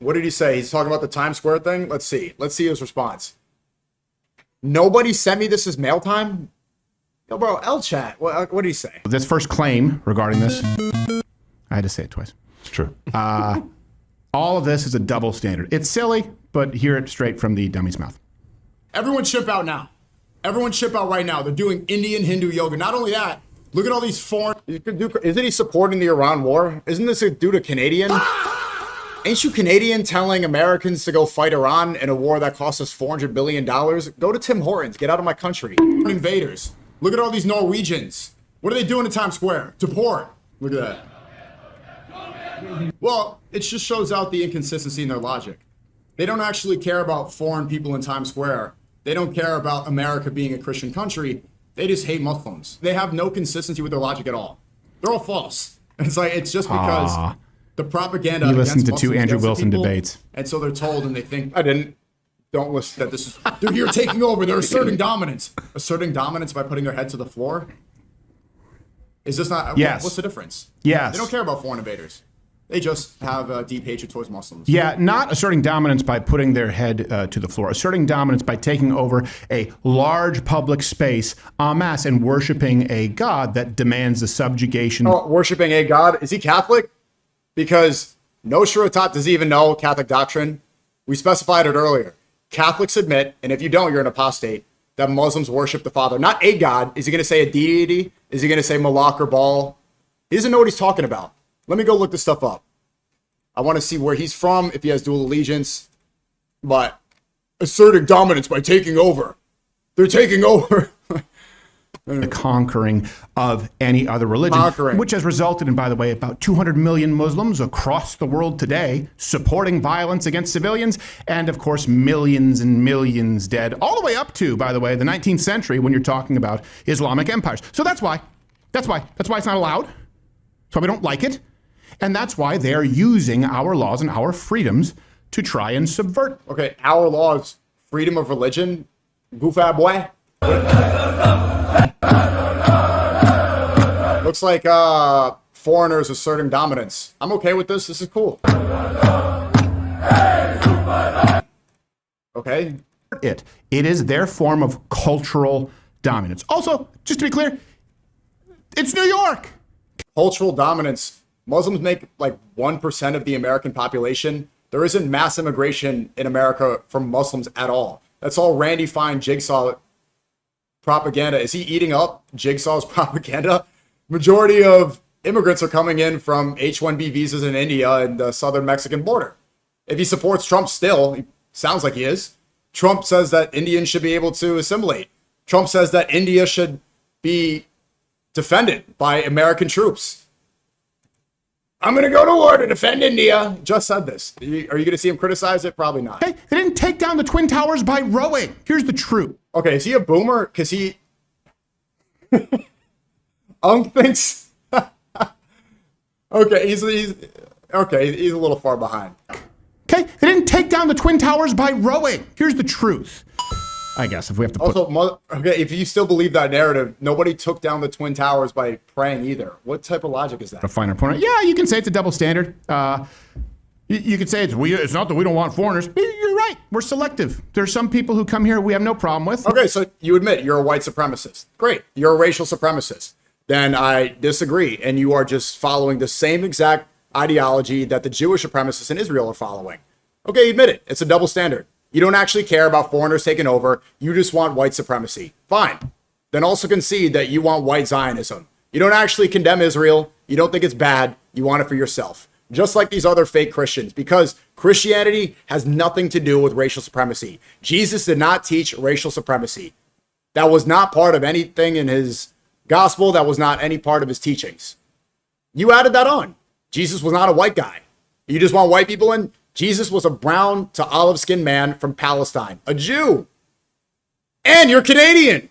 What did he say? He's talking about the Times Square thing? Let's see. Let's see his response. Nobody sent me this as mail time? Yo, bro, L-chat. What did he say? This first claim regarding this, I had to say it twice. It's true. All of this is a double standard. It's silly, but hear it straight from the dummy's mouth. Everyone ship out now. Everyone ship out right now. They're doing Indian Hindu yoga. Not only that, look at all these foreign... Isn't he supporting the Iran war? Isn't this a dude a Canadian? Ain't you Canadian telling Americans to go fight Iran in a war that cost us $400 billion? Go to Tim Hortons. Get out of my country. Invaders. Look at all these Norwegians. What are they doing in Times Square? Deport. Look at that. Well, it just shows out the inconsistency in their logic. They don't actually care about foreign people in Times Square. They don't care about America being a Christian country. They just hate Muslims. They have no consistency with their logic at all. They're all false. It's like, it's just because the propaganda. You listened to two Andrew Wilson debates. And so they're told and they think, I didn't. Don't listen that this is, they're here taking over. They're asserting dominance. Asserting dominance by putting their head to the floor? Is this not, yes. What's the difference? Yes. They don't care about foreign invaders. They just have deep hatred towards Muslims. Yeah, not asserting dominance by putting their head to the floor. Asserting dominance by taking over a large public space en masse and worshiping a god that demands the subjugation. Oh, worshiping a god? Is he Catholic? Because no Shuratat does he even know Catholic doctrine. We specified it earlier. Catholics admit, and if you don't, you're an apostate, that Muslims worship the Father. Not a god. Is he going to say a deity? Is he going to say Malak or Baal? He doesn't know what he's talking about. Let me go look this stuff up. I want to see where he's from, if he has dual allegiance. But asserting dominance by taking over. They're taking over. The conquering of any other religion, which has resulted in, by the way, about 200 million Muslims across the world today supporting violence against civilians, and of course millions and millions dead, all the way up to, by the way, the 19th century when you're talking about Islamic empires. So that's why it's not allowed. That's why we don't like it. And that's why they're using our laws and our freedoms to try and subvert. Okay, our laws, freedom of religion, goofa boy. Looks like foreigners asserting dominance. I'm okay with this. This is cool. Okay. It is their form of cultural dominance. Also, just to be clear, it's New York. Cultural dominance. Muslims make like 1% of the American population. There isn't mass immigration in America from Muslims at all. That's all Randy Fine Jigsaw propaganda. Is he eating up Jigsaw's propaganda? Majority of immigrants are coming in from H-1B visas in India and the southern Mexican border. If he supports Trump still, he sounds like he is. Trump says that Indians should be able to assimilate. Trump says that India should be defended by American troops. I'm going to go to war to defend India. Just said this. Are you going to see him criticize it? Probably not. Hey, they didn't take down the Twin Towers by rowing. Here's the truth. Okay, is he a boomer? Because he... thinks... Okay, he's a little far behind. Okay, they didn't take down the Twin Towers by rowing. Here's the truth. I guess if we have to put... Also, okay, if you still believe that narrative, nobody took down the Twin Towers by praying either. What type of logic is that? A finer point. Yeah, you can say it's a double standard. You could say it's not that we don't want foreigners. You're right. We're selective. There's some people who come here we have no problem with. Okay, so you admit you're a white supremacist. Great. You're a racial supremacist. Then I disagree, and you are just following the same exact ideology that the Jewish supremacists in Israel are following. Okay, admit it. It's a double standard. You don't actually care about foreigners taking over. You just want white supremacy. Fine. Then also concede that you want white Zionism. You don't actually condemn Israel. You don't think it's bad. You want it for yourself. Just like these other fake Christians, because Christianity has nothing to do with racial supremacy. Jesus did not teach racial supremacy. That was not part of anything in his gospel. That was not any part of his teachings. You added that on. Jesus was not a white guy. You just want white people in? Jesus was a brown to olive-skinned man from Palestine, a Jew. And you're Canadian.